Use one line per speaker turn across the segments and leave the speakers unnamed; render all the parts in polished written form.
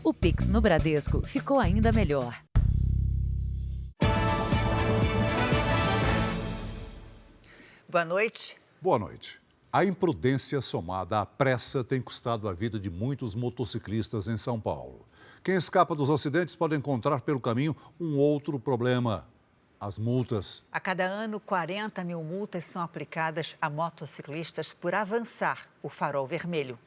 O Pix no Bradesco ficou ainda melhor.
Boa noite.
Boa noite. A imprudência somada à pressa tem custado a vida de muitos motociclistas em São Paulo. Quem escapa dos acidentes pode encontrar pelo caminho um outro problema: as multas.
A cada ano, 40 mil multas são aplicadas a motociclistas por avançar o farol vermelho.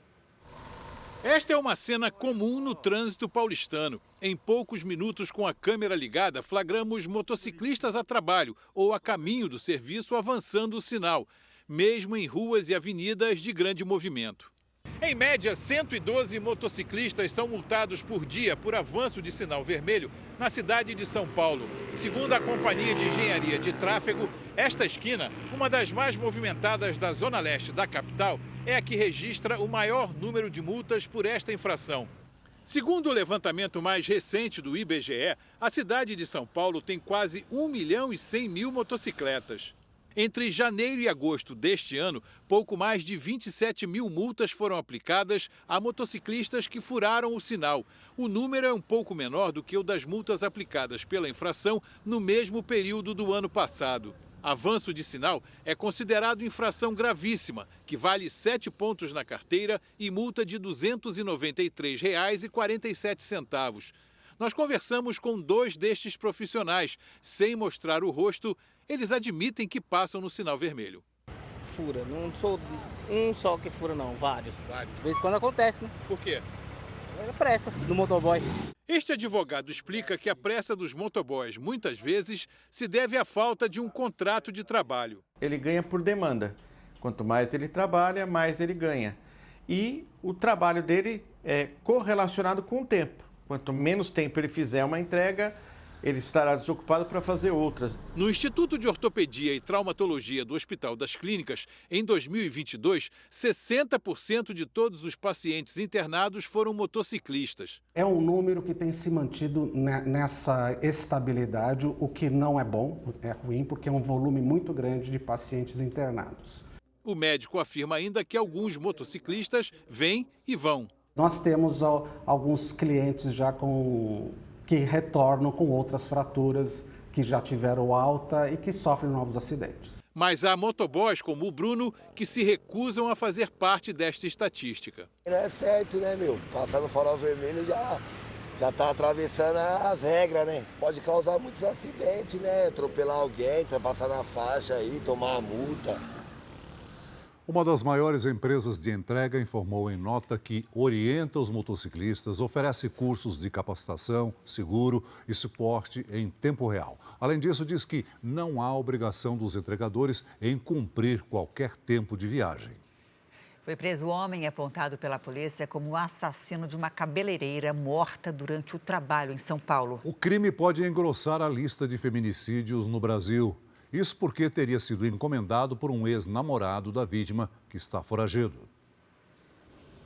Esta é uma cena comum no trânsito paulistano. Em poucos minutos, com a câmera ligada, flagramos motociclistas a trabalho ou a caminho do serviço avançando o sinal, mesmo em ruas e avenidas de grande movimento. Em média, 112 motociclistas são multados por dia por avanço de sinal vermelho na cidade de São Paulo. Segundo a Companhia de Engenharia de Tráfego, esta esquina, uma das mais movimentadas da zona leste da capital, é a que registra o maior número de multas por esta infração. Segundo o levantamento mais recente do IBGE, a cidade de São Paulo tem quase 1.100.000 motocicletas. Entre janeiro e agosto deste ano, pouco mais de 27 mil multas foram aplicadas a motociclistas que furaram o sinal. O número é um pouco menor do que o das multas aplicadas pela infração no mesmo período do ano passado. Avanço de sinal é considerado infração gravíssima, que vale 7 pontos na carteira e multa de R$ 293,47. Nós conversamos com 2 destes profissionais. Sem mostrar o rosto, eles admitem que passam no sinal vermelho.
Fura, não sou um só que fura não, vários.
Vários.
De vez em quando acontece, né?
Por quê?
É a pressa do motoboy.
Este advogado explica que a pressa dos motoboys, muitas vezes, se deve à falta de um contrato de trabalho.
Ele ganha por demanda. Quanto mais ele trabalha, mais ele ganha. E o trabalho dele é correlacionado com o tempo. Quanto menos tempo ele fizer uma entrega, ele estará desocupado para fazer outras.
No Instituto de Ortopedia e Traumatologia do Hospital das Clínicas, em 2022, 60% de todos os pacientes internados foram motociclistas.
É um número que tem se mantido nessa estabilidade, o que não é bom, é ruim, porque é um volume muito grande de pacientes internados.
O médico afirma ainda que alguns motociclistas vêm e vão.
Nós temos alguns clientes já que retornam com outras fraturas, que já tiveram alta e que sofrem novos acidentes.
Mas há motoboys como o Bruno que se recusam a fazer parte desta estatística.
Não é certo, né, meu? Passar no farol vermelho já tá atravessando as regras, né? Pode causar muitos acidentes, né? Atropelar alguém, passar na faixa aí, tomar a multa.
Uma das maiores empresas de entrega informou em nota que orienta os motociclistas, oferece cursos de capacitação, seguro e suporte em tempo real. Além disso, diz que não há obrigação dos entregadores em cumprir qualquer tempo de viagem.
Foi preso o homem apontado pela polícia como o assassino de uma cabeleireira morta durante o trabalho em São Paulo.
O crime pode engrossar a lista de feminicídios no Brasil. Isso porque teria sido encomendado por um ex-namorado da vítima, que está foragido.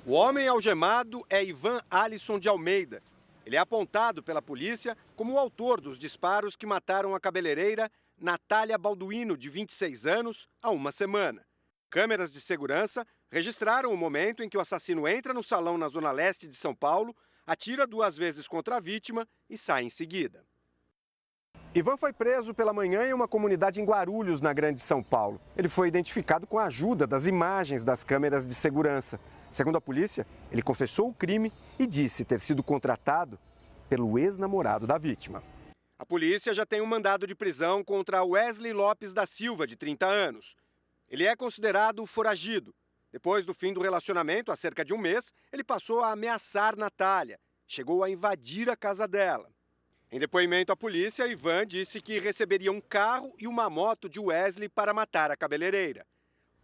O homem algemado é Ivan Alisson de Almeida. Ele é apontado pela polícia como o autor dos disparos que mataram a cabeleireira Natália Balduino, de 26 anos, há uma semana. Câmeras de segurança registraram o momento em que o assassino entra no salão na zona leste de São Paulo, atira 2 vezes contra a vítima e sai em seguida. Ivan foi preso pela manhã em uma comunidade em Guarulhos, na Grande São Paulo. Ele foi identificado com a ajuda das imagens das câmeras de segurança. Segundo a polícia, ele confessou o crime e disse ter sido contratado pelo ex-namorado da vítima. A polícia já tem um mandado de prisão contra Wesley Lopes da Silva, de 30 anos. Ele é considerado foragido. Depois do fim do relacionamento, há cerca de um mês, ele passou a ameaçar Natália. Chegou a invadir a casa dela. Em depoimento à polícia, Ivan disse que receberia um carro e uma moto de Wesley para matar a cabeleireira.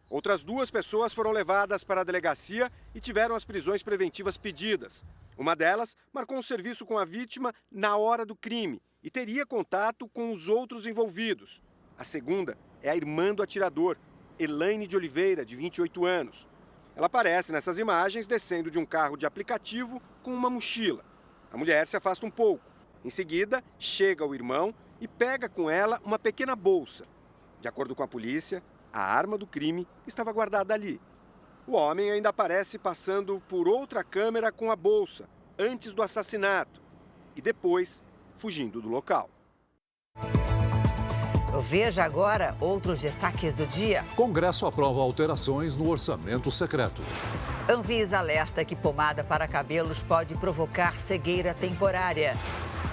Outras 2 pessoas foram levadas para a delegacia e tiveram as prisões preventivas pedidas. Uma delas marcou um serviço com a vítima na hora do crime e teria contato com os outros envolvidos. A segunda é a irmã do atirador, Elaine de Oliveira, de 28 anos. Ela aparece nessas imagens descendo de um carro de aplicativo com uma mochila. A mulher se afasta um pouco. Em seguida, chega o irmão e pega com ela uma pequena bolsa. De acordo com a polícia, a arma do crime estava guardada ali. O homem ainda aparece passando por outra câmera com a bolsa antes do assassinato e depois fugindo do local.
Veja agora outros destaques do dia.
Congresso aprova alterações no orçamento secreto.
Anvisa alerta que pomada para cabelos pode provocar cegueira temporária.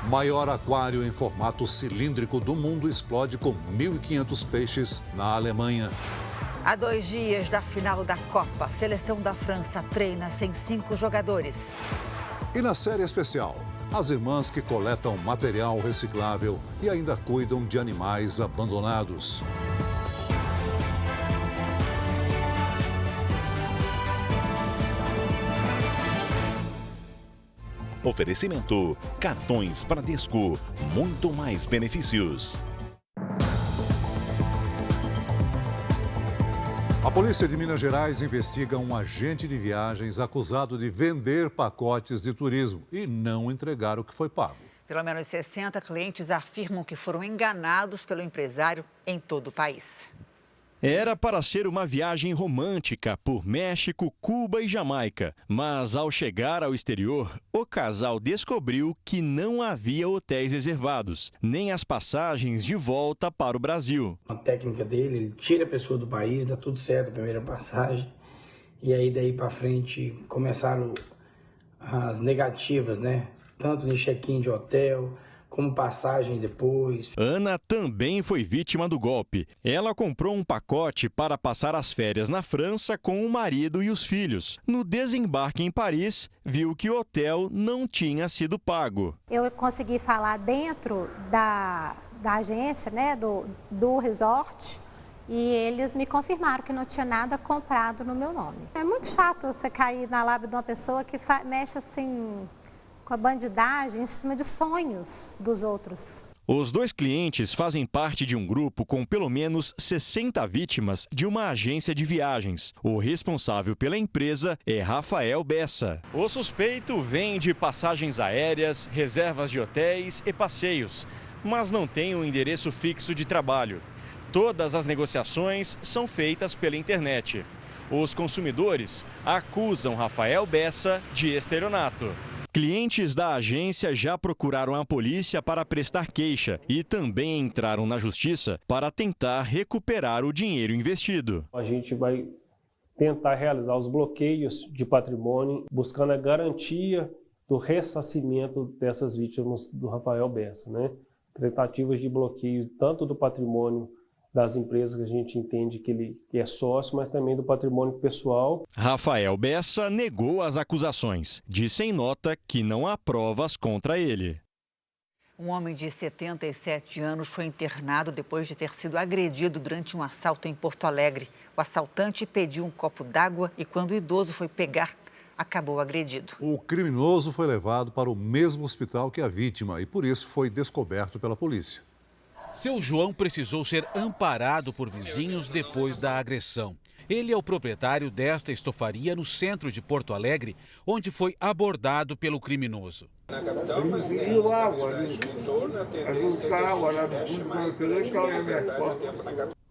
Maior aquário em formato cilíndrico do mundo explode com 1.500 peixes na Alemanha.
Há 2 dias da final da Copa, a seleção da França treina sem 5 jogadores.
E na série especial, as irmãs que coletam material reciclável e ainda cuidam de animais abandonados.
Oferecimento: cartões Bradesco, muito mais benefícios.
A polícia de Minas Gerais investiga um agente de viagens acusado de vender pacotes de turismo e não entregar o que foi pago.
Pelo menos 60 clientes afirmam que foram enganados pelo empresário em todo o país.
Era para ser uma viagem romântica por México, Cuba e Jamaica. Mas ao chegar ao exterior, o casal descobriu que não havia hotéis reservados, nem as passagens de volta para o Brasil.
A técnica dele, ele tira a pessoa do país, dá tudo certo a primeira passagem. E aí daí para frente começaram as negativas, né? Tanto no check-in de hotel, como passagem depois.
Ana também foi vítima do golpe. Ela comprou um pacote para passar as férias na França com o marido e os filhos. No desembarque em Paris, viu que o hotel não tinha sido pago.
Eu consegui falar dentro da agência, né, do resort, e eles me confirmaram que não tinha nada comprado no meu nome. É muito chato você cair na lábia de uma pessoa que mexe assim com a bandidagem em cima de sonhos dos outros.
Os 2 clientes fazem parte de um grupo com pelo menos 60 vítimas de uma agência de viagens. O responsável pela empresa é Rafael Bessa. O suspeito vende passagens aéreas, reservas de hotéis e passeios, mas não tem um endereço fixo de trabalho. Todas as negociações são feitas pela internet. Os consumidores acusam Rafael Bessa de estelionato. Clientes da agência já procuraram a polícia para prestar queixa e também entraram na justiça para tentar recuperar o dinheiro investido.
A gente vai tentar realizar os bloqueios de patrimônio, buscando a garantia do ressarcimento dessas vítimas do Rafael Bessa, né? Tentativas de bloqueio tanto do patrimônio das empresas que a gente entende que ele é sócio, mas também do patrimônio pessoal.
Rafael Bessa negou as acusações. Disse em nota que não há provas contra ele.
Um homem de 77 anos foi internado depois de ter sido agredido durante um assalto em Porto Alegre. O assaltante pediu um copo d'água e quando o idoso foi pegar, acabou agredido.
O criminoso foi levado para o mesmo hospital que a vítima e por isso foi descoberto pela polícia.
Seu João precisou ser amparado por vizinhos depois da agressão. Ele é o proprietário desta estofaria no centro de Porto Alegre, onde foi abordado pelo criminoso.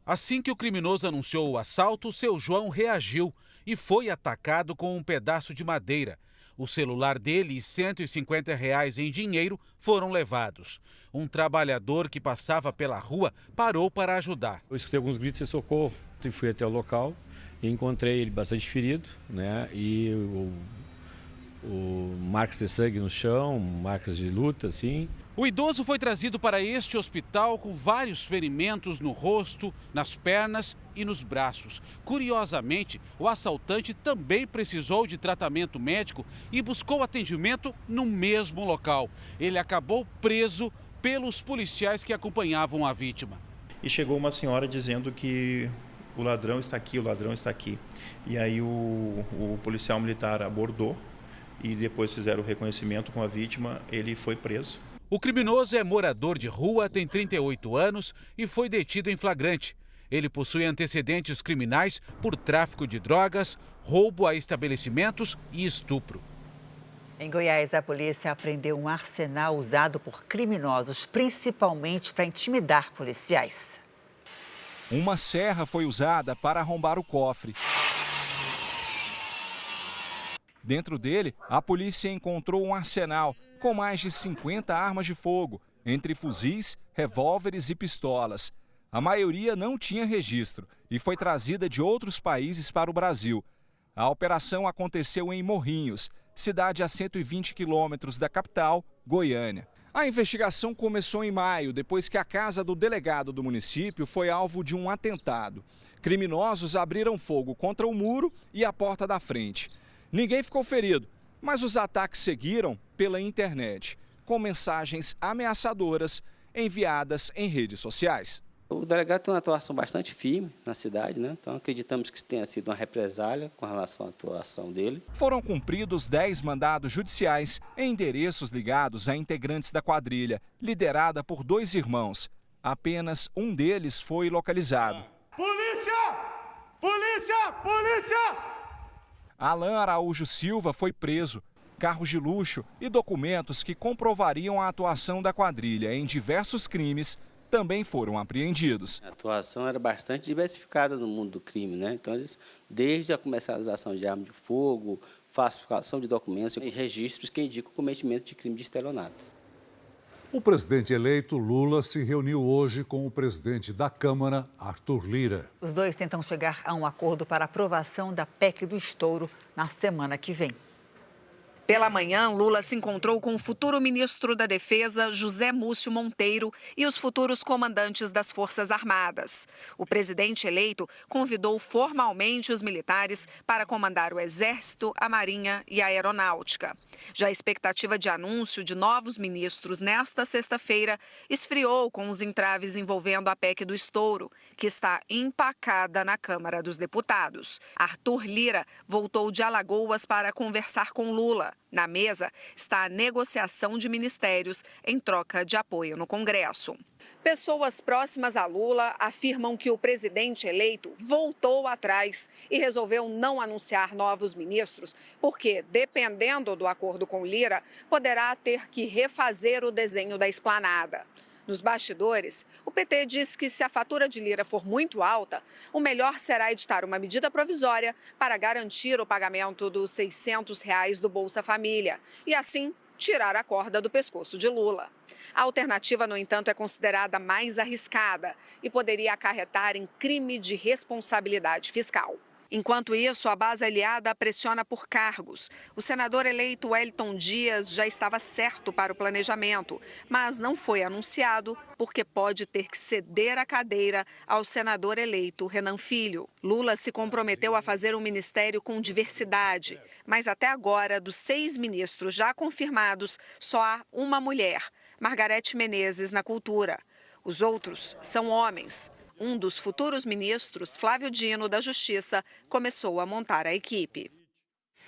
Assim que o criminoso anunciou o assalto, seu João reagiu e foi atacado com um pedaço de madeira. O celular dele e R$ 150 em dinheiro foram levados. Um trabalhador que passava pela rua parou para ajudar.
Eu escutei alguns gritos de socorro e fui até o local e encontrei ele bastante ferido, né? E o marcas de sangue no chão, marcas de luta, assim.
O idoso foi trazido para este hospital com vários ferimentos no rosto, nas pernas e nos braços. Curiosamente, o assaltante também precisou de tratamento médico e buscou atendimento no mesmo local. Ele acabou preso pelos policiais que acompanhavam a vítima.
E chegou uma senhora dizendo que o ladrão está aqui, o ladrão está aqui. E aí o policial militar abordou e depois fizeram o reconhecimento com a vítima, ele foi preso.
O criminoso é morador de rua, tem 38 anos e foi detido em flagrante. Ele possui antecedentes criminais por tráfico de drogas, roubo a estabelecimentos e estupro.
Em Goiás, a polícia apreendeu um arsenal usado por criminosos, principalmente para intimidar policiais.
Uma serra foi usada para arrombar o cofre. Dentro dele, a polícia encontrou um arsenal com mais de 50 armas de fogo, entre fuzis, revólveres e pistolas. A maioria não tinha registro e foi trazida de outros países para o Brasil. A operação aconteceu em Morrinhos, cidade a 120 quilômetros da capital, Goiânia. A investigação começou em maio, depois que a casa do delegado do município foi alvo de um atentado. Criminosos abriram fogo contra o muro e a porta da frente. Ninguém ficou ferido, mas os ataques seguiram pela internet, com mensagens ameaçadoras enviadas em redes sociais.
O delegado tem uma atuação bastante firme na cidade, né? Então acreditamos que tenha sido uma represália com relação à atuação dele.
Foram cumpridos 10 mandados judiciais em endereços ligados a integrantes da quadrilha, liderada por 2 irmãos. Apenas um deles foi localizado.
Polícia! Polícia! Polícia!
Alan Araújo Silva foi preso. Carros de luxo e documentos que comprovariam a atuação da quadrilha em diversos crimes também foram apreendidos.
A atuação era bastante diversificada no mundo do crime, né? Então, eles, desde a comercialização de arma de fogo, falsificação de documentos e registros que indicam o cometimento de crime de estelionato.
O presidente eleito Lula se reuniu hoje com o presidente da Câmara, Arthur Lira.
Os dois tentam chegar a um acordo para a aprovação da PEC do estouro na semana que vem.
Pela manhã, Lula se encontrou com o futuro ministro da Defesa, José Múcio Monteiro, e os futuros comandantes das Forças Armadas. O presidente eleito convidou formalmente os militares para comandar o Exército, a Marinha e a Aeronáutica. Já a expectativa de anúncio de novos ministros nesta sexta-feira esfriou com os entraves envolvendo a PEC do estouro, que está empacada na Câmara dos Deputados. Arthur Lira voltou de Alagoas para conversar com Lula. Na mesa está a negociação de ministérios em troca de apoio no Congresso. Pessoas próximas a Lula afirmam que o presidente eleito voltou atrás e resolveu não anunciar novos ministros, porque, dependendo do acordo com Lira, poderá ter que refazer o desenho da esplanada. Nos bastidores, o PT diz que se a fatura de Lira for muito alta, o melhor será editar uma medida provisória para garantir o pagamento dos R$ 600 do Bolsa Família e, assim, tirar a corda do pescoço de Lula. A alternativa, no entanto, é considerada mais arriscada e poderia acarretar em crime de responsabilidade fiscal. Enquanto isso, a base aliada pressiona por cargos. O senador eleito Wellington Dias já estava certo para o planejamento, mas não foi anunciado porque pode ter que ceder a cadeira ao senador eleito Renan Filho. Lula se comprometeu a fazer um ministério com diversidade, mas até agora, dos 6 ministros já confirmados, só há uma mulher, Margarete Menezes, na cultura. Os outros são homens. Um dos futuros ministros, Flávio Dino, da Justiça, começou a montar a equipe.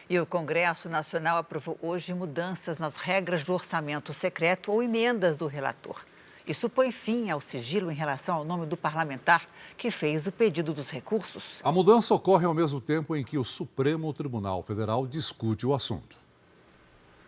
E o Congresso Nacional aprovou hoje mudanças nas regras do orçamento secreto ou emendas do relator. Isso põe fim ao sigilo em relação ao nome do parlamentar que fez o pedido dos recursos.
A mudança ocorre ao mesmo tempo em que o Supremo Tribunal Federal discute o assunto.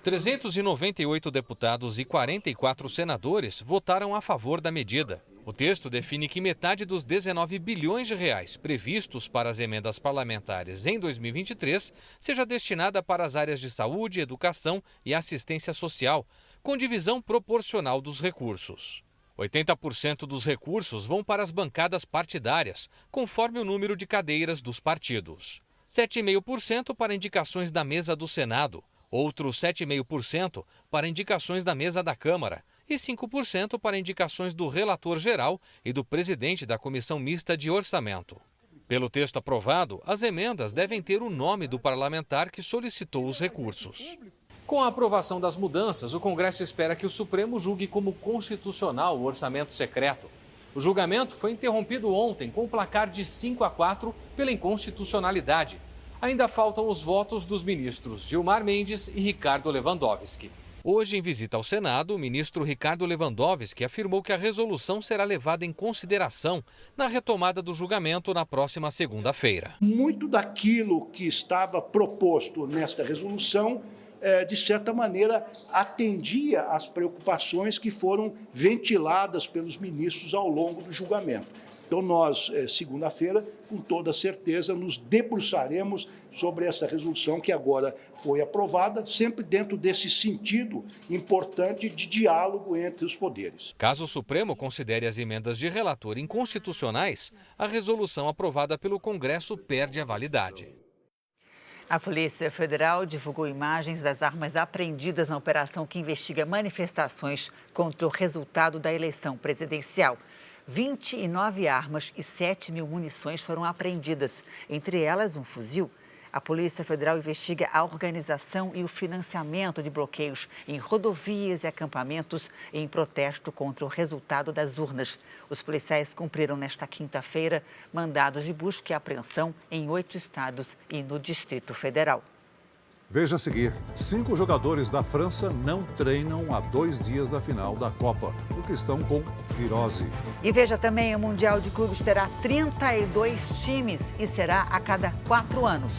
398 deputados e 44 senadores votaram a favor da medida. O texto define que metade dos 19 bilhões de reais previstos para as emendas parlamentares em 2023 seja destinada para as áreas de saúde, educação e assistência social, com divisão proporcional dos recursos. 80% dos recursos vão para as bancadas partidárias, conforme o número de cadeiras dos partidos. 7,5% para indicações da mesa do Senado, outros 7,5% para indicações da mesa da Câmara e 5% para indicações do relator geral e do presidente da Comissão Mista de Orçamento. Pelo texto aprovado, as emendas devem ter o nome do parlamentar que solicitou os recursos. Com a aprovação das mudanças, o Congresso espera que o Supremo julgue como constitucional o orçamento secreto. O julgamento foi interrompido ontem com um placar de 5-4 pela inconstitucionalidade. Ainda faltam os votos dos ministros Gilmar Mendes e Ricardo Lewandowski. Hoje, em visita ao Senado, o ministro Ricardo Lewandowski afirmou que a resolução será levada em consideração na retomada do julgamento na próxima segunda-feira.
Muito daquilo que estava proposto nesta resolução, de certa maneira, atendia às preocupações que foram ventiladas pelos ministros ao longo do julgamento. Então, nós, segunda-feira, com toda certeza, nos debruçaremos sobre essa resolução que agora foi aprovada, sempre dentro desse sentido importante de diálogo entre os poderes.
Caso o Supremo considere as emendas de relator inconstitucionais, a resolução aprovada pelo Congresso perde a validade.
A Polícia Federal divulgou imagens das armas apreendidas na operação que investiga manifestações contra o resultado da eleição presidencial. 29 armas e 7.000 munições foram apreendidas, entre elas um fuzil. A Polícia Federal investiga a organização e o financiamento de bloqueios em rodovias e acampamentos em protesto contra o resultado das urnas. Os policiais cumpriram nesta quinta-feira mandados de busca e apreensão em 8 estados e no Distrito Federal.
Veja a seguir, 5 jogadores da França não treinam há 2 dias da final da Copa, porque estão com virose.
E veja também, o Mundial de Clubes terá 32 times e será a cada 4 anos.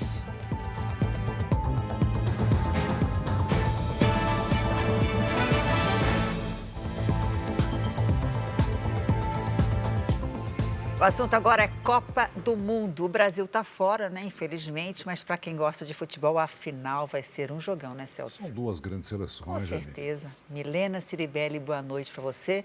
O assunto agora é Copa do Mundo. O Brasil está fora, né? Infelizmente, mas para quem gosta de futebol, a final vai ser um jogão, né, Celso?
São 2 grandes seleções,
Com certeza. Milena Ciribelli, boa noite para você.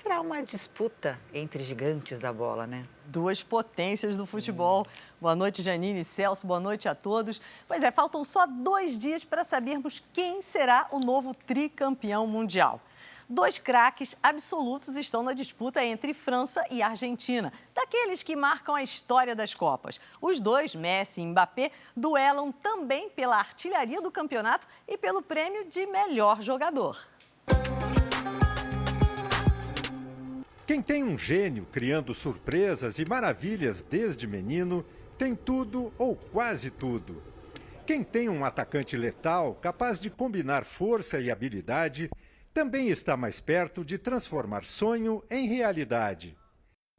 Será uma disputa entre gigantes da bola, né?
2 potências do futebol. Boa noite, Janine e Celso. Boa noite a todos. Pois é, faltam só 2 dias para sabermos quem será o novo tricampeão mundial. 2 craques absolutos estão na disputa entre França e Argentina, daqueles que marcam a história das Copas. Os 2, Messi e Mbappé, duelam também pela artilharia do campeonato e pelo prêmio de melhor jogador.
Quem tem um gênio criando surpresas e maravilhas desde menino, tem tudo ou quase tudo. Quem tem um atacante letal, capaz de combinar força e habilidade, também está mais perto de transformar sonho em realidade.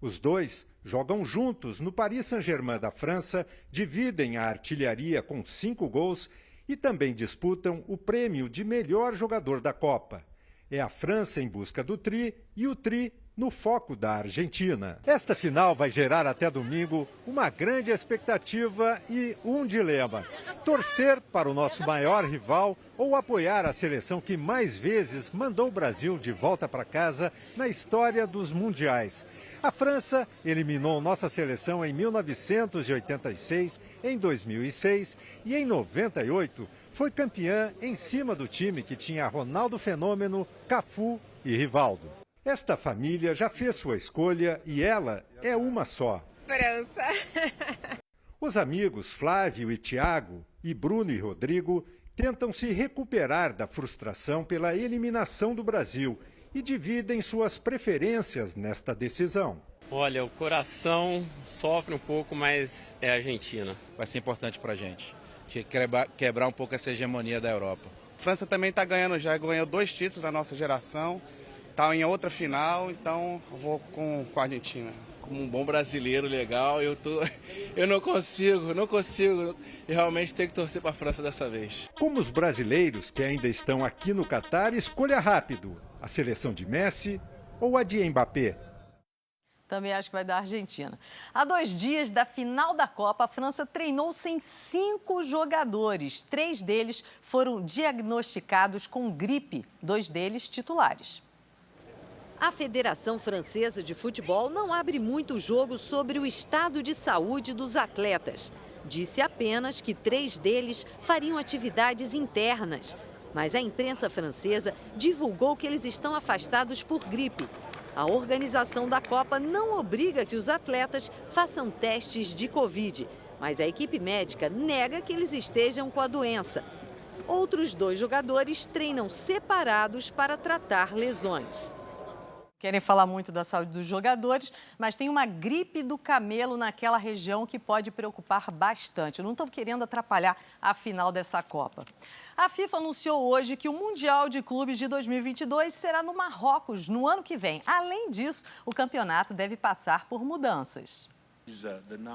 Os 2 jogam juntos no Paris Saint-Germain da França, dividem a artilharia com 5 gols e também disputam o prêmio de melhor jogador da Copa. É a França em busca do tri e o tri no foco da Argentina. Esta final vai gerar até domingo uma grande expectativa e um dilema: torcer para o nosso maior rival ou apoiar a seleção que mais vezes mandou o Brasil de volta para casa na história dos mundiais. A França eliminou nossa seleção em 1986, em 2006 e em 98 foi campeã em cima do time que tinha Ronaldo Fenômeno, Cafu e Rivaldo. Esta família já fez sua escolha e ela é uma só.
França.
Os amigos Flávio e Tiago e Bruno e Rodrigo tentam se recuperar da frustração pela eliminação do Brasil e dividem suas preferências nesta decisão.
Olha, o coração sofre um pouco, mas é a Argentina.
Vai ser importante para a gente quebrar um pouco essa hegemonia da Europa. A França também está ganhando, já ganhou 2 títulos da nossa geração. Está em outra final, então eu vou com a Argentina. Como um bom brasileiro legal, eu não consigo realmente ter que torcer para a França dessa vez.
Como os brasileiros que ainda estão aqui no Catar, escolha rápido: a seleção de Messi ou a de Mbappé.
Também acho que vai dar Argentina. Há 2 dias da final da Copa, a França treinou sem 5 jogadores. 3 deles foram diagnosticados com gripe, 2 deles titulares.
A Federação Francesa de Futebol não abre muito jogo sobre o estado de saúde dos atletas. Disse apenas que 3 deles fariam atividades internas. Mas a imprensa francesa divulgou que eles estão afastados por gripe. A organização da Copa não obriga que os atletas façam testes de Covid, mas a equipe médica nega que eles estejam com a doença. Outros 2 jogadores treinam separados para tratar lesões.
Querem falar muito da saúde dos jogadores, mas tem uma gripe do camelo naquela região que pode preocupar bastante. Eu não estou querendo atrapalhar a final dessa Copa. A FIFA anunciou hoje que o Mundial de Clubes de 2022 será no Marrocos no ano que vem. Além disso, o campeonato deve passar por mudanças.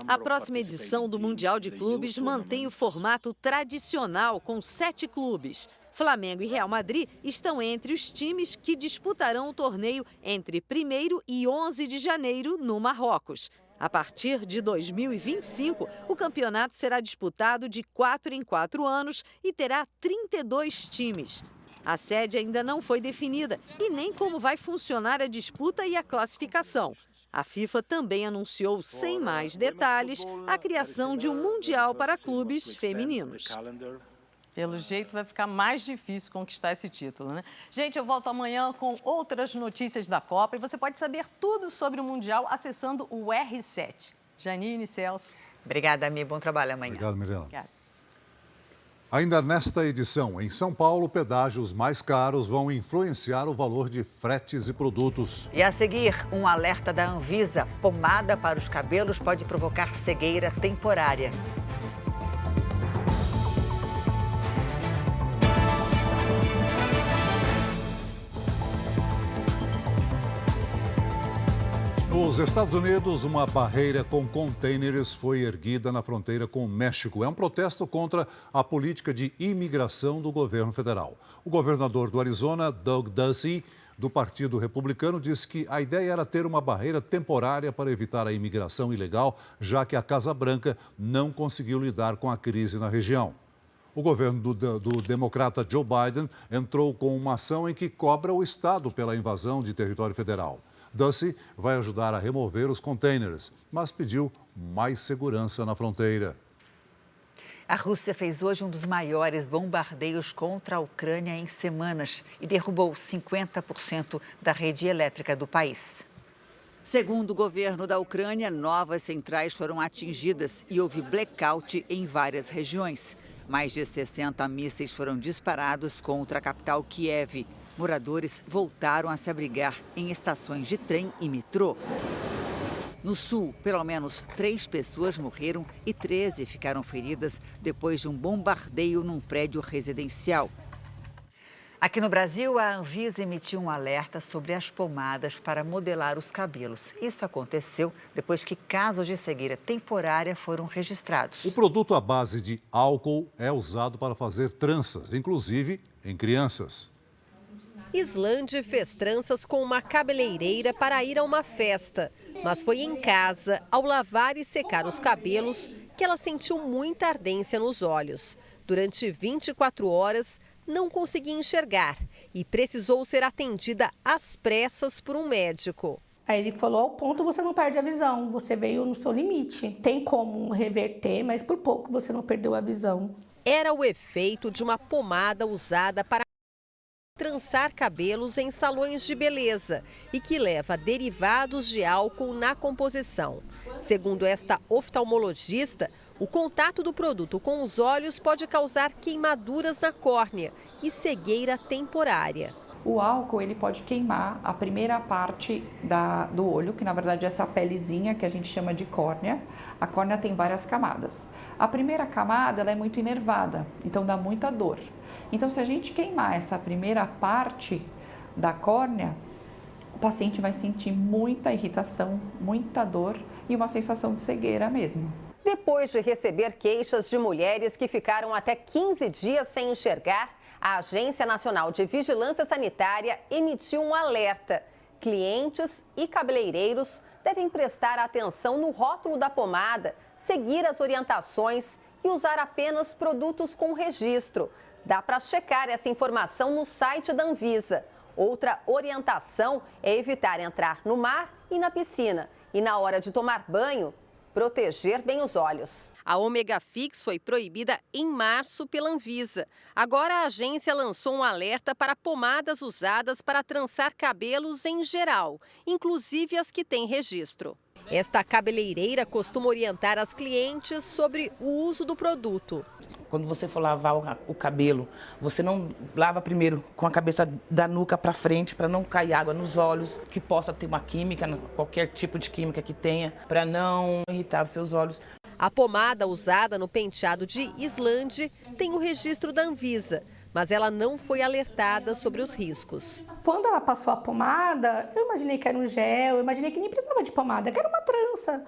A próxima edição do Mundial de Clubes mantém o formato tradicional com 7 clubes. Flamengo e Real Madrid estão entre os times que disputarão o torneio entre 1º e 11 de janeiro no Marrocos. A partir de 2025, o campeonato será disputado de 4 em 4 anos e terá 32 times. A sede ainda não foi definida e nem como vai funcionar a disputa e a classificação. A FIFA também anunciou, sem mais detalhes, a criação de um Mundial para clubes femininos.
Pelo jeito vai ficar mais difícil conquistar esse título, né? Gente, eu volto amanhã com outras notícias da Copa e você pode saber tudo sobre o Mundial acessando o R7. Janine, Celso.
Obrigada, Mi. Bom trabalho amanhã.
Obrigado, Milena.
Obrigada.
Ainda nesta edição, em São Paulo, pedágios mais caros vão influenciar o valor de fretes e produtos.
E a seguir, um alerta da Anvisa: pomada para os cabelos pode provocar cegueira temporária.
Nos Estados Unidos, uma barreira com contêineres foi erguida na fronteira com o México. É um protesto contra a política de imigração do governo federal. O governador do Arizona, Doug Ducey, do Partido Republicano, disse que a ideia era ter uma barreira temporária para evitar a imigração ilegal, já que a Casa Branca não conseguiu lidar com a crise na região. O governo do democrata Joe Biden entrou com uma ação em que cobra o Estado pela invasão de território federal. Ducey vai ajudar a remover os contêineres, mas pediu mais segurança na fronteira.
A Rússia fez hoje um dos maiores bombardeios contra a Ucrânia em semanas e derrubou 50% da rede elétrica do país.
Segundo o governo da Ucrânia, novas centrais foram atingidas e houve blackout em várias regiões. Mais de 60 mísseis foram disparados contra a capital Kiev. Moradores voltaram a se abrigar em estações de trem e metrô. No sul, pelo menos 3 pessoas morreram e 13 ficaram feridas depois de um bombardeio num prédio residencial.
Aqui no Brasil, a Anvisa emitiu um alerta sobre as pomadas para modelar os cabelos. Isso aconteceu depois que casos de cegueira temporária foram registrados.
O produto à base de álcool é usado para fazer tranças, inclusive em crianças.
Islande fez tranças com uma cabeleireira para ir a uma festa. Mas foi em casa, ao lavar e secar os cabelos, que ela sentiu muita ardência nos olhos. Durante 24 horas, não conseguia enxergar e precisou ser atendida às pressas por um médico.
Aí ele falou: ao ponto você não perde a visão, você veio no seu limite. Tem como reverter, mas por pouco você não perdeu a visão.
Era o efeito de uma pomada usada para trançar cabelos em salões de beleza e que leva derivados de álcool na composição. Segundo esta oftalmologista, o contato do produto com os olhos pode causar queimaduras na córnea e cegueira temporária.
O álcool ele pode queimar a primeira parte do olho, que na verdade é essa pelezinha que a gente chama de córnea. A córnea tem várias camadas. A primeira camada ela é muito inervada, então dá muita dor. Então, se a gente queimar essa primeira parte da córnea, o paciente vai sentir muita irritação, muita dor e uma sensação de cegueira mesmo.
Depois de receber queixas de mulheres que ficaram até 15 dias sem enxergar, a Agência Nacional de Vigilância Sanitária emitiu um alerta. Clientes e cabeleireiros devem prestar atenção no rótulo da pomada, seguir as orientações e usar apenas produtos com registro. Dá para checar essa informação no site da Anvisa. Outra orientação é evitar entrar no mar e na piscina. E na hora de tomar banho, proteger bem os olhos.
A Ômega Fix foi proibida em março pela Anvisa. Agora a agência lançou um alerta para pomadas usadas para trançar cabelos em geral, inclusive as que têm registro. Esta cabeleireira costuma orientar as clientes sobre o uso do produto.
Quando você for lavar o cabelo, você não lava primeiro com a cabeça da nuca para frente, para não cair água nos olhos, que possa ter uma química, qualquer tipo de química que tenha, para não irritar os seus olhos.
A pomada usada no penteado de Islande tem o registro da Anvisa, mas ela não foi alertada sobre os riscos.
Quando ela passou a pomada, eu imaginei que era um gel, eu imaginei que nem precisava de pomada, que era uma trança,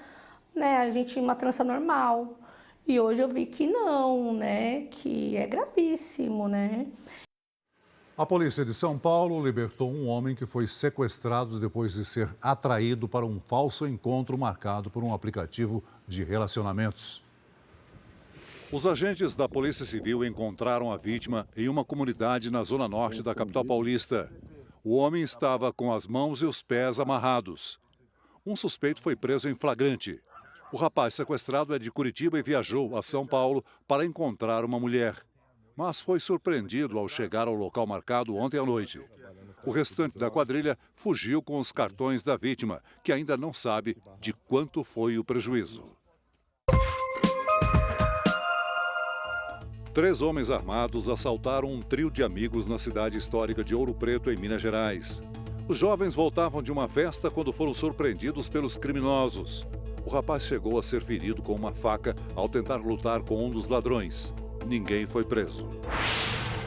né? Uma trança normal. E hoje eu vi que não, né? Que é gravíssimo, né?
A polícia de São Paulo libertou um homem que foi sequestrado depois de ser atraído para um falso encontro marcado por um aplicativo de relacionamentos. Os agentes da Polícia Civil encontraram a vítima em uma comunidade na zona norte da capital paulista. O homem estava com as mãos e os pés amarrados. Um suspeito foi preso em flagrante. O rapaz sequestrado é de Curitiba e viajou a São Paulo para encontrar uma mulher, mas foi surpreendido ao chegar ao local marcado ontem à noite. O restante da quadrilha fugiu com os cartões da vítima, que ainda não sabe de quanto foi o prejuízo. 3 homens armados assaltaram um trio de amigos na cidade histórica de Ouro Preto, em Minas Gerais. Os jovens voltavam de uma festa quando foram surpreendidos pelos criminosos. O rapaz chegou a ser ferido com uma faca ao tentar lutar com um dos ladrões. Ninguém foi preso.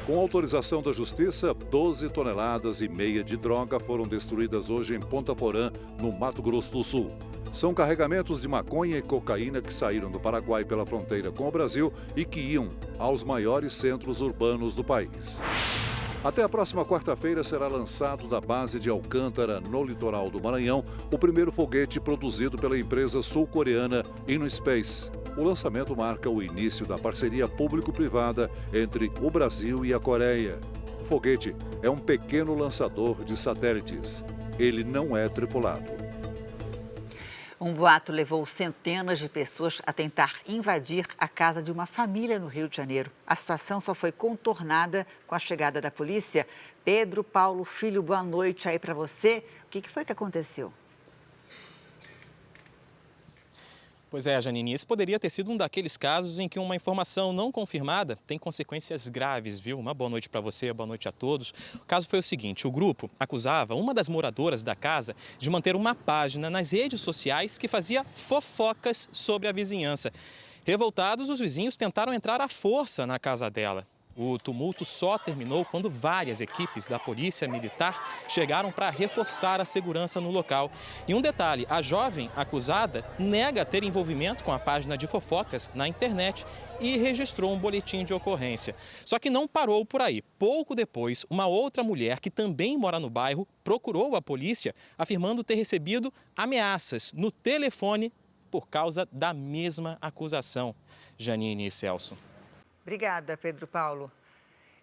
Com autorização da Justiça, 12 toneladas e meia de droga foram destruídas hoje em Ponta Porã, no Mato Grosso do Sul. São carregamentos de maconha e cocaína que saíram do Paraguai pela fronteira com o Brasil e que iam aos maiores centros urbanos do país. Até a próxima quarta-feira será lançado da base de Alcântara, no litoral do Maranhão, o primeiro foguete produzido pela empresa sul-coreana InnoSpace. O lançamento marca o início da parceria público-privada entre o Brasil e a Coreia. O foguete é um pequeno lançador de satélites. Ele não é tripulado.
Um boato levou centenas de pessoas a tentar invadir a casa de uma família no Rio de Janeiro. A situação só foi contornada com a chegada da polícia. Pedro Paulo Filho, boa noite aí para você. O que foi que aconteceu?
Pois é, Janine, esse poderia ter sido um daqueles casos em que uma informação não confirmada tem consequências graves, viu? Uma boa noite para você, boa noite a todos. O caso foi o seguinte, o grupo acusava uma das moradoras da casa de manter uma página nas redes sociais que fazia fofocas sobre a vizinhança. Revoltados, os vizinhos tentaram entrar à força na casa dela. O tumulto só terminou quando várias equipes da Polícia Militar chegaram para reforçar a segurança no local. E um detalhe, a jovem acusada nega ter envolvimento com a página de fofocas na internet e registrou um boletim de ocorrência. Só que não parou por aí. Pouco depois, uma outra mulher que também mora no bairro procurou a polícia, afirmando ter recebido ameaças no telefone por causa da mesma acusação. Janine e Celso.
Obrigada, Pedro Paulo.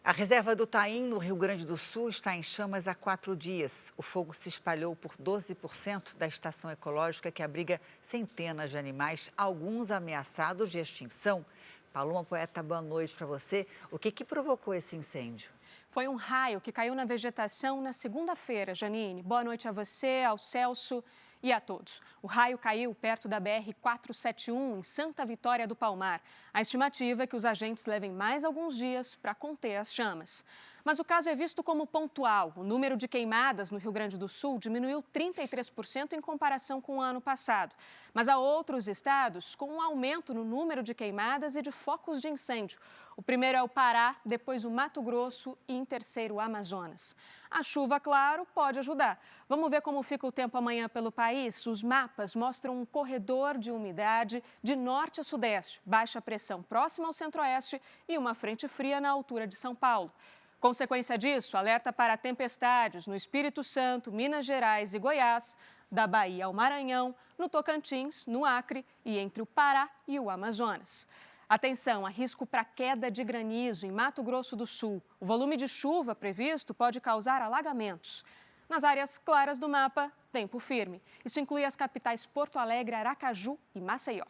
A reserva do Taim, no Rio Grande do Sul, está em chamas há 4 dias. O fogo se espalhou por 12% da estação ecológica que abriga centenas de animais, alguns ameaçados de extinção. Paloma Poeta, boa noite para você. O que provocou esse incêndio?
Foi um raio que caiu na vegetação na segunda-feira, Janine. Boa noite a você, ao Celso e a todos. O raio caiu perto da BR-471, em Santa Vitória do Palmar. A estimativa é que os agentes levem mais alguns dias para conter as chamas. Mas o caso é visto como pontual. O número de queimadas no Rio Grande do Sul diminuiu 33% em comparação com o ano passado. Mas há outros estados com um aumento no número de queimadas e de focos de incêndio. O primeiro é o Pará, depois o Mato Grosso e em terceiro o Amazonas. A chuva, claro, pode ajudar. Vamos ver como fica o tempo amanhã pelo país? Os mapas mostram um corredor de umidade de norte a sudeste, baixa pressão próxima ao centro-oeste e uma frente fria na altura de São Paulo. Consequência disso, alerta para tempestades no Espírito Santo, Minas Gerais e Goiás, da Bahia ao Maranhão, no Tocantins, no Acre e entre o Pará e o Amazonas. Atenção, há risco para queda de granizo em Mato Grosso do Sul. O volume de chuva previsto pode causar alagamentos. Nas áreas claras do mapa, tempo firme. Isso inclui as capitais Porto Alegre, Aracaju e Maceió.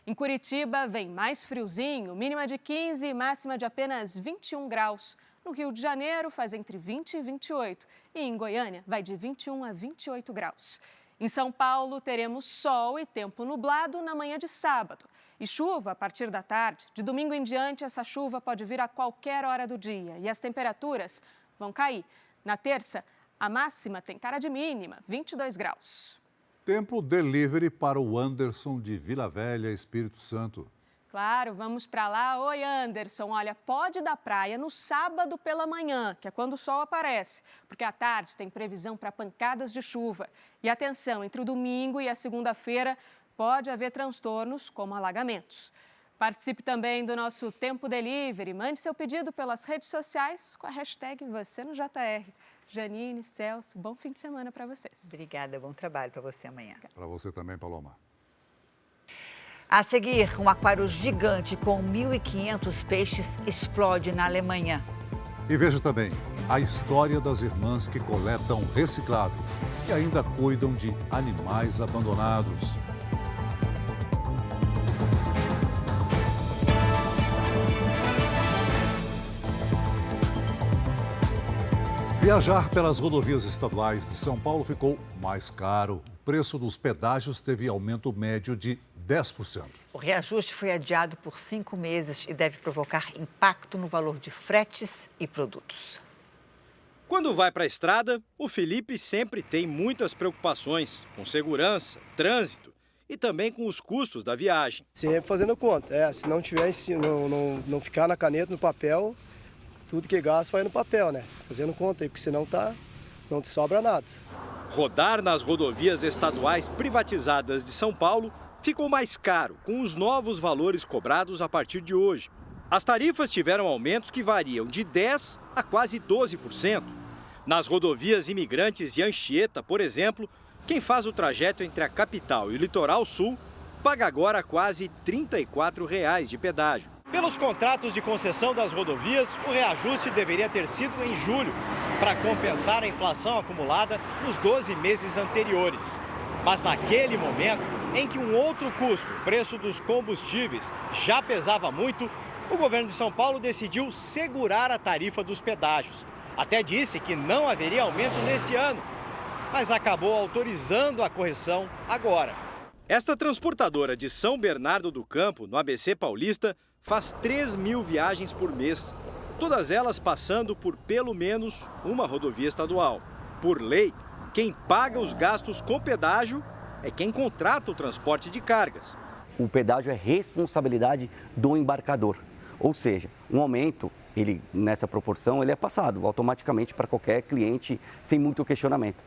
Em Curitiba, vem mais friozinho, mínima de 15 e máxima de apenas 21 graus. No Rio de Janeiro, faz entre 20 e 28. E em Goiânia, vai de 21 a 28 graus. Em São Paulo, teremos sol e tempo nublado na manhã de sábado. E chuva a partir da tarde. De domingo em diante, essa chuva pode vir a qualquer hora do dia. E as temperaturas vão cair. Na terça, a máxima tem cara de mínima, 22 graus.
Tempo delivery para o Anderson de Vila Velha, Espírito Santo.
Claro, vamos para lá. Oi, Anderson. Olha, pode ir da praia no sábado pela manhã, que é quando o sol aparece, porque à tarde tem previsão para pancadas de chuva. E atenção, entre o domingo e a segunda-feira pode haver transtornos como alagamentos. Participe também do nosso Tempo Delivery. Mande seu pedido pelas redes sociais com a hashtag Você no JR. Janine, Celso, bom fim de semana para vocês.
Obrigada, bom trabalho para você amanhã.
Para você também, Paloma.
A seguir, um aquário gigante com 1.500 peixes explode na Alemanha.
E veja também a história das irmãs que coletam recicláveis e ainda cuidam de animais abandonados. Viajar pelas rodovias estaduais de São Paulo ficou mais caro. O preço dos pedágios teve aumento médio de 10%.
O reajuste foi adiado por 5 meses e deve provocar impacto no valor de fretes e produtos.
Quando vai para a estrada, o Felipe sempre tem muitas preocupações com segurança, trânsito e também com os custos da viagem.
Sempre fazendo conta. Se não tiver, não ficar na caneta, no papel, tudo que gasta vai no papel, né? Fazendo conta aí, porque senão não te sobra nada.
Rodar nas rodovias estaduais privatizadas de São Paulo ficou mais caro, com os novos valores cobrados a partir de hoje. As tarifas tiveram aumentos que variam de 10% a quase 12%. Nas rodovias Imigrantes e Anchieta, por exemplo, quem faz o trajeto entre a capital e o litoral sul paga agora quase R$ 34 de pedágio. Pelos contratos de concessão das rodovias, o reajuste deveria ter sido em julho, para compensar a inflação acumulada nos 12 meses anteriores. Mas naquele momento, em que um outro custo, o preço dos combustíveis, já pesava muito, o governo de São Paulo decidiu segurar a tarifa dos pedágios. Até disse que não haveria aumento nesse ano, mas acabou autorizando a correção agora. Esta transportadora de São Bernardo do Campo, no ABC Paulista, faz 3.000 viagens por mês, todas elas passando por pelo menos uma rodovia estadual. Por lei, quem paga os gastos com pedágio é quem contrata o transporte de cargas.
O pedágio é responsabilidade do embarcador, ou seja, um aumento, nessa proporção, ele é passado automaticamente para qualquer cliente sem muito questionamento.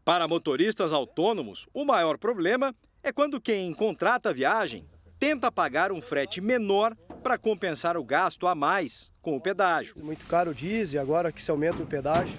Para motoristas autônomos, o maior problema é quando quem contrata a viagem tenta pagar um frete menor para compensar o gasto a mais com o pedágio.
Muito caro o diesel, agora que se aumenta o pedágio,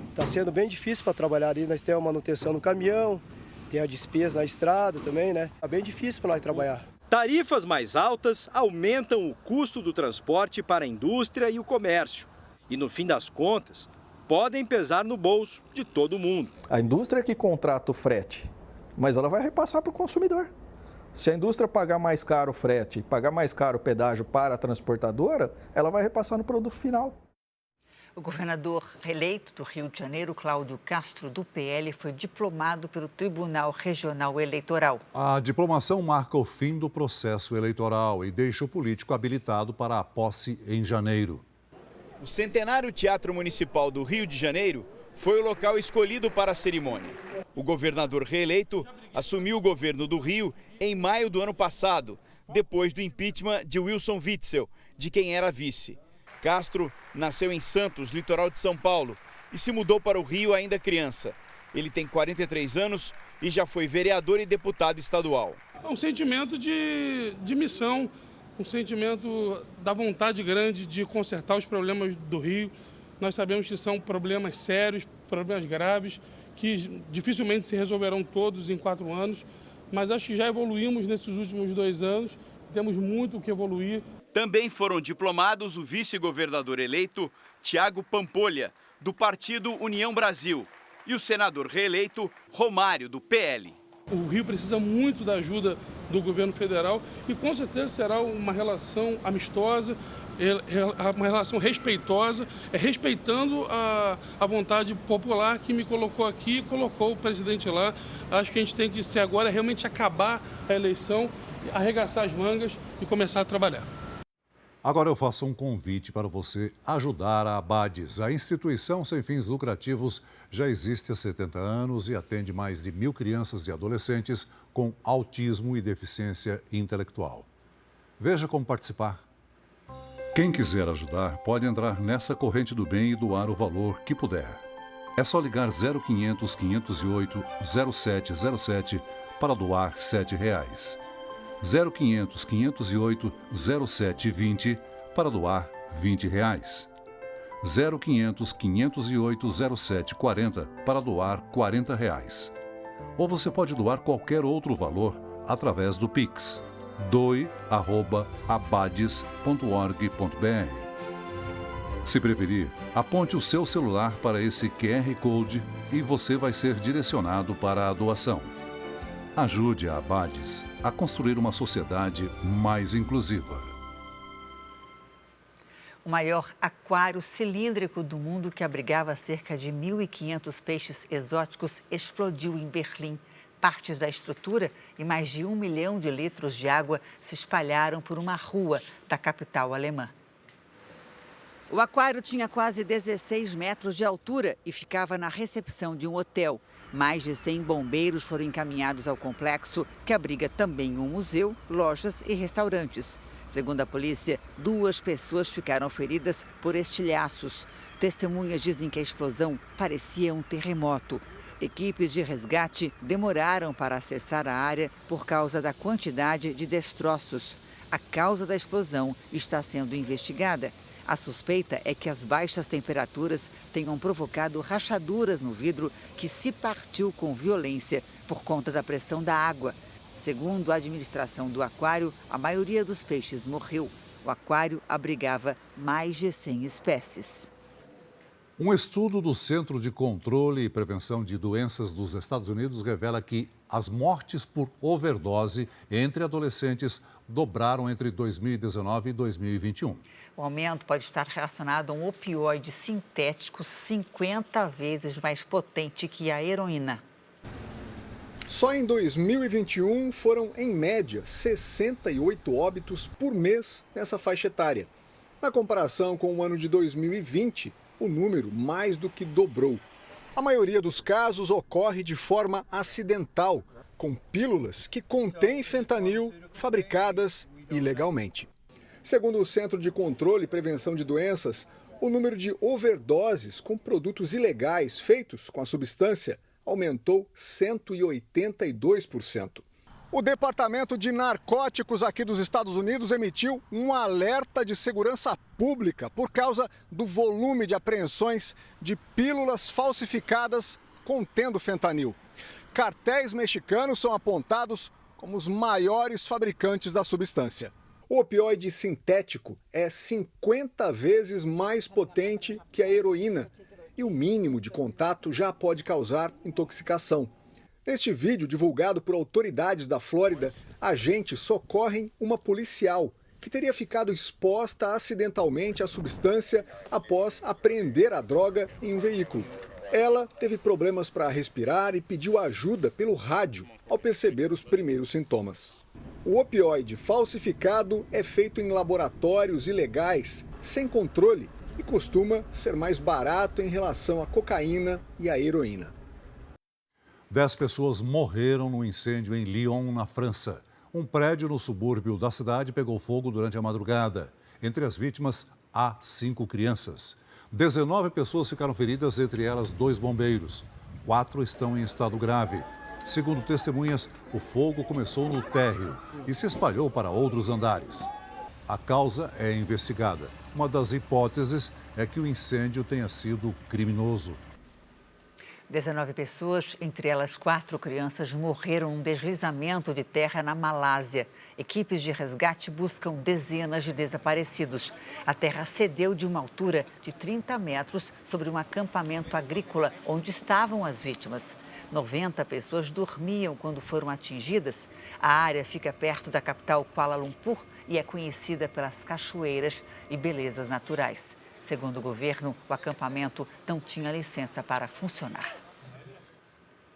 está sendo bem difícil para trabalhar ali. Nós temos a manutenção no caminhão, tem a despesa na estrada também, né? Está bem difícil para nós trabalhar.
Tarifas mais altas aumentam o custo do transporte para a indústria e o comércio. E no fim das contas, podem pesar no bolso de todo mundo.
A indústria é que contrata o frete, mas ela vai repassar para o consumidor. Se a indústria pagar mais caro o frete, pagar mais caro o pedágio para a transportadora, ela vai repassar no produto final.
O governador reeleito do Rio de Janeiro, Cláudio Castro, do PL, foi diplomado pelo Tribunal Regional Eleitoral.
A diplomação marca o fim do processo eleitoral e deixa o político habilitado para a posse em janeiro.
O Centenário Teatro Municipal do Rio de Janeiro foi o local escolhido para a cerimônia. O governador reeleito assumiu o governo do Rio em maio do ano passado, depois do impeachment de Wilson Witzel, de quem era vice. Castro nasceu em Santos, litoral de São Paulo, e se mudou para o Rio ainda criança. Ele tem 43 anos e já foi vereador e deputado estadual.
É um sentimento de missão, um sentimento da vontade grande de consertar os problemas do Rio. Nós sabemos que são problemas sérios, problemas graves, que dificilmente se resolverão todos em 4 anos, mas acho que já evoluímos nesses últimos 2 anos, temos muito o que evoluir.
Também foram diplomados o vice-governador eleito Tiago Pampolha, do partido União Brasil, e o senador reeleito Romário, do PL.
O Rio precisa muito da ajuda do governo federal e com certeza será uma relação amistosa, uma relação respeitosa, respeitando a vontade popular que me colocou aqui e colocou o presidente lá. Acho que a gente tem que ser agora realmente acabar a eleição, arregaçar as mangas e começar a trabalhar.
Agora eu faço um convite para você ajudar a Abades. A instituição sem fins lucrativos já existe há 70 anos e atende mais de 1.000 crianças e adolescentes com autismo e deficiência intelectual. Veja como participar. Quem quiser ajudar pode entrar nessa corrente do bem e doar o valor que puder. É só ligar 0500 508 0707 para doar R$ 7. 0500 508 0720 para doar R$20. 0500 508 0740 para doar R$40. Ou você pode doar qualquer outro valor através do Pix doe@abades.org.br. Se preferir, aponte o seu celular para esse QR Code e você vai ser direcionado para a doação. Ajude a Abades a construir uma sociedade mais inclusiva.
O maior aquário cilíndrico do mundo, que abrigava cerca de 1.500 peixes exóticos, explodiu em Berlim. Partes da estrutura e mais de 1 milhão de litros de água se espalharam por uma rua da capital alemã.
O aquário tinha quase 16 metros de altura e ficava na recepção de um hotel. Mais de 100 bombeiros foram encaminhados ao complexo, que abriga também um museu, lojas e restaurantes. Segundo a polícia, 2 pessoas ficaram feridas por estilhaços. Testemunhas dizem que a explosão parecia um terremoto. Equipes de resgate demoraram para acessar a área por causa da quantidade de destroços. A causa da explosão está sendo investigada. A suspeita é que as baixas temperaturas tenham provocado rachaduras no vidro, que se partiu com violência por conta da pressão da água. Segundo a administração do aquário, a maioria dos peixes morreu. O aquário abrigava mais de 100 espécies.
Um estudo do Centro de Controle e Prevenção de Doenças dos Estados Unidos revela que as mortes por overdose entre adolescentes dobraram entre 2019 e 2021.
O aumento pode estar relacionado a um opioide sintético 50 vezes mais potente que a heroína.
Só em 2021 foram, em média, 68 óbitos por mês nessa faixa etária. Na comparação com o ano de 2020, o número mais do que dobrou. A maioria dos casos ocorre de forma acidental, com pílulas que contêm fentanil fabricadas ilegalmente. Segundo o Centro de Controle e Prevenção de Doenças, o número de overdoses com produtos ilegais feitos com a substância aumentou 182%. O Departamento de Narcóticos aqui dos Estados Unidos emitiu um alerta de segurança pública por causa do volume de apreensões de pílulas falsificadas contendo fentanil. Cartéis mexicanos são apontados como os maiores fabricantes da substância. O opioide sintético é 50 vezes mais potente que a heroína e o mínimo de contato já pode causar intoxicação. Neste vídeo, divulgado por autoridades da Flórida, agentes socorrem uma policial que teria ficado exposta acidentalmente à substância após apreender a droga em um veículo. Ela teve problemas para respirar e pediu ajuda pelo rádio ao perceber os primeiros sintomas. O opioide falsificado é feito em laboratórios ilegais, sem controle, e costuma ser mais barato em relação à cocaína e à heroína.
10 pessoas morreram no incêndio em Lyon, na França. Um prédio no subúrbio da cidade pegou fogo durante a madrugada. Entre as vítimas, há 5 crianças. 19 pessoas ficaram feridas, entre elas 2 bombeiros. 4 estão em estado grave. Segundo testemunhas, o fogo começou no térreo e se espalhou para outros andares. A causa é investigada. Uma das hipóteses é que o incêndio tenha sido criminoso.
19 pessoas, entre elas 4 crianças, morreram num deslizamento de terra na Malásia. Equipes de resgate buscam dezenas de desaparecidos. A terra cedeu de uma altura de 30 metros sobre um acampamento agrícola onde estavam as vítimas. 90 pessoas dormiam quando foram atingidas. A área fica perto da capital Kuala Lumpur e é conhecida pelas cachoeiras e belezas naturais. Segundo o governo, o acampamento não tinha licença para funcionar.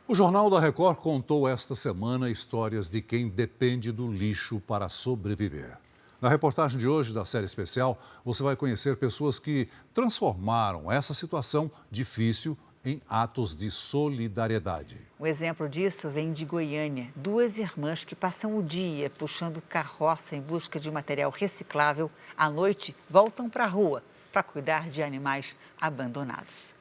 O Jornal da Record contou esta semana histórias de quem depende do lixo para sobreviver. Na reportagem de hoje da série especial, você vai conhecer pessoas que transformaram essa situação difícil em atos de solidariedade.
Um exemplo disso vem de Goiânia. 2 irmãs que passam o dia puxando carroça em busca de material reciclável, à noite voltam para a rua para cuidar de animais abandonados.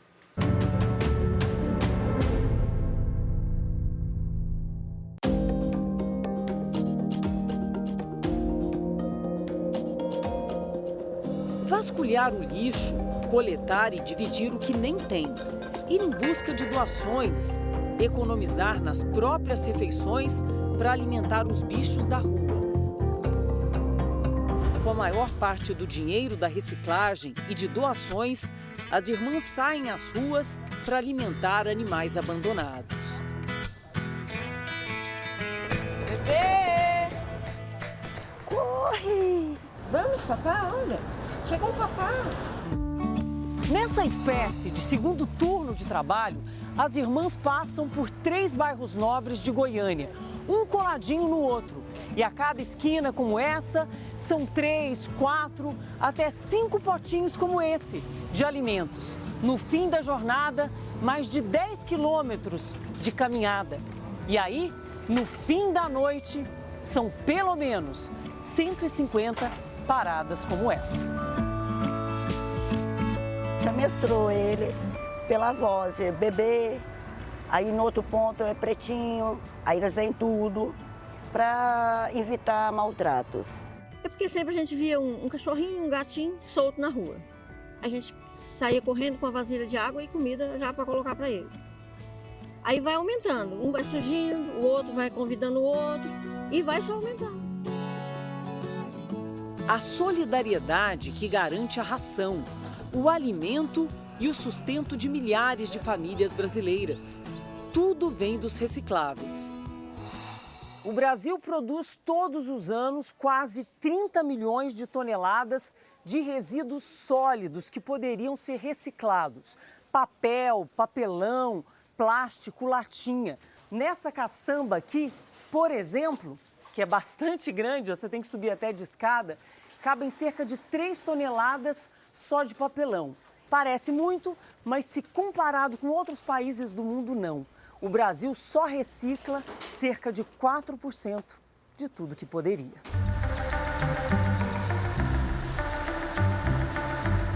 vasculhar o lixo, coletar e dividir o que nem tem, ir em busca de doações, economizar nas próprias refeições para alimentar os bichos da rua. Com a maior parte do dinheiro da reciclagem e de doações, as irmãs saem às ruas para alimentar animais abandonados.
Bebê! Corre! Vamos, papá, olha! Chegou o papá!
Nessa espécie de segundo turno de trabalho, as irmãs passam por 3 bairros nobres de Goiânia, um coladinho no outro. E a cada esquina como essa, são 3, 4, até 5 potinhos como esse, de alimentos. No fim da jornada, mais de 10 quilômetros de caminhada. E aí, no fim da noite, são pelo menos 150 paradas como essa.
Já mestrou eles pela voz, bebê, aí no outro ponto é pretinho, aí eles vêm tudo, para evitar maltratos.
É porque sempre a gente via um cachorrinho, um gatinho solto na rua. A gente saía correndo com a vasilha de água e comida já para colocar para ele. Aí vai aumentando, um vai surgindo, o outro vai convidando o outro e vai só aumentando.
A solidariedade que garante a ração, o alimento e o sustento de milhares de famílias brasileiras. Tudo vem dos recicláveis. O Brasil produz todos os anos quase 30 milhões de toneladas de resíduos sólidos que poderiam ser reciclados. Papel, papelão, plástico, latinha. Nessa caçamba aqui, por exemplo, que é bastante grande, você tem que subir até de escada, cabem cerca de 3 toneladas só de papelão. Parece muito, mas se comparado com outros países do mundo, não. O Brasil só recicla cerca de 4% de tudo que poderia.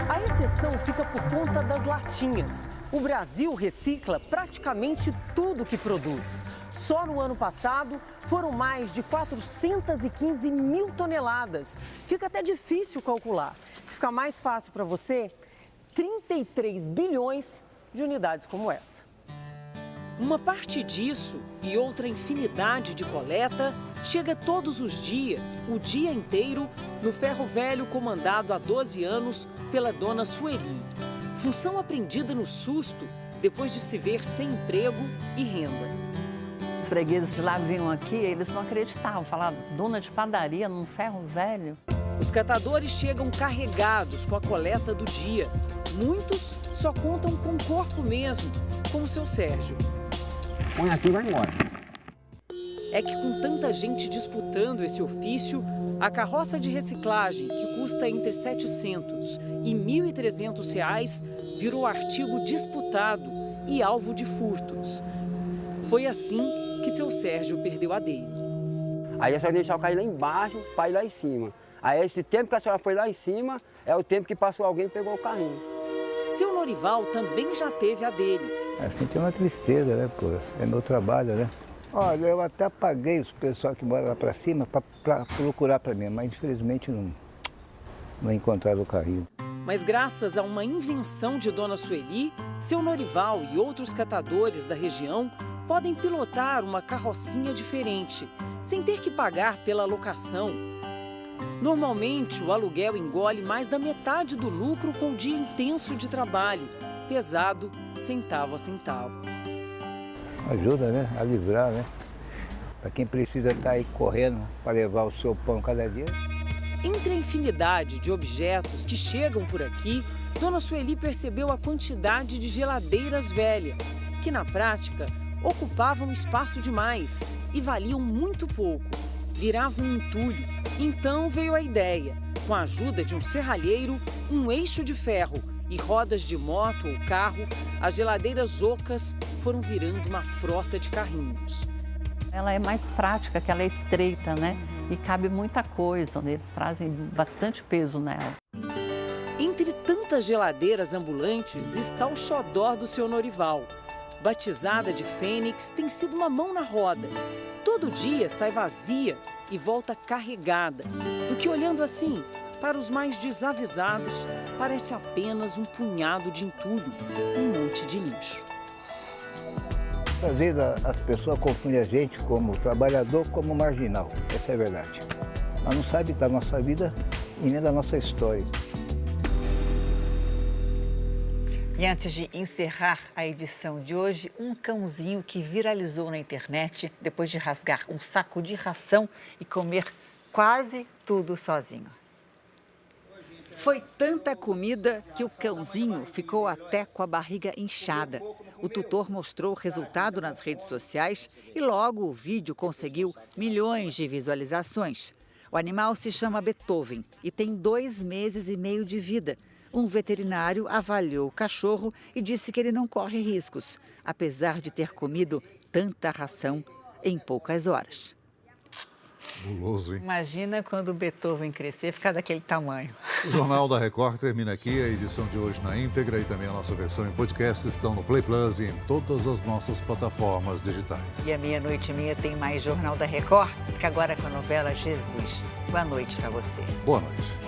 A exceção fica por conta das latinhas. O Brasil recicla praticamente tudo que produz. Só no ano passado foram mais de 415 mil toneladas. Fica até difícil calcular. Se ficar mais fácil para você, 33 bilhões de unidades como essa. Uma parte disso e outra infinidade de coleta chega todos os dias, o dia inteiro, no ferro velho comandado há 12 anos pela dona Sueli. Função aprendida no susto, depois de se ver sem emprego e renda.
Os fregueses de lá vinham aqui, eles não acreditavam, falavam, dona de padaria num ferro velho.
Os catadores chegam carregados com a coleta do dia. Muitos só contam com o corpo mesmo, como o seu Sérgio.
Põe aqui e vai embora.
É que com tanta gente disputando esse ofício, a carroça de reciclagem, que custa entre R$ 700 e R$ 1.300, virou artigo disputado e alvo de furtos. Foi assim que seu Sérgio perdeu a dele.
Aí é só deixar o carro lá embaixo para ir lá em cima. Aí esse tempo que a senhora foi lá em cima é o tempo que passou alguém e pegou o carrinho.
Seu Norival também já teve a dele.
Assim tem uma tristeza, né, pô? É meu trabalho, né? Olha, eu até paguei os pessoal que mora lá para cima para procurar para mim, mas infelizmente não encontraram o carrinho.
Mas graças a uma invenção de dona Sueli, seu Norival e outros catadores da região podem pilotar uma carrocinha diferente, sem ter que pagar pela locação. Normalmente, o aluguel engole mais da metade do lucro com o dia intenso de trabalho, pesado, centavo a centavo.
Ajuda, né? A livrar, né? Para quem precisa estar aí correndo para levar o seu pão cada dia.
Entre a infinidade de objetos que chegam por aqui, dona Sueli percebeu a quantidade de geladeiras velhas, que na prática ocupavam espaço demais e valiam muito pouco. Viravam um entulho. Então veio a ideia, com a ajuda de um serralheiro, um eixo de ferro e rodas de moto ou carro, as geladeiras ocas foram virando uma frota de carrinhos.
Ela é mais prática, que ela é estreita, né? E cabe muita coisa, eles trazem bastante peso nela.
Entre tantas geladeiras ambulantes está o xodó do seu Norival. Batizada de Fênix, tem sido uma mão na roda. Todo dia sai vazia e volta carregada. Do que olhando assim, Para os mais desavisados, parece apenas um punhado de entulho, um monte de lixo.
Às vezes as pessoas confundem a gente como trabalhador, como marginal. Essa é a verdade. Ela não sabe da nossa vida e nem da nossa história.
E antes de encerrar a edição de hoje, um cãozinho que viralizou na internet depois de rasgar um saco de ração e comer quase tudo sozinho.
Foi tanta comida que o cãozinho ficou até com a barriga inchada. O tutor mostrou o resultado nas redes sociais e logo o vídeo conseguiu milhões de visualizações. O animal se chama Beethoven e tem 2 meses e meio de vida. Um veterinário avaliou o cachorro e disse que ele não corre riscos, apesar de ter comido tanta ração em poucas horas.
Guloso, hein?
Imagina quando o Beethoven crescer, ficar daquele tamanho.
O Jornal da Record termina aqui. A edição de hoje na íntegra e também a nossa versão em podcast estão no Play Plus e em todas as nossas plataformas digitais.
E à 00:30 tem mais Jornal da Record, fica agora com a novela Jesus. Boa noite para você.
Boa noite.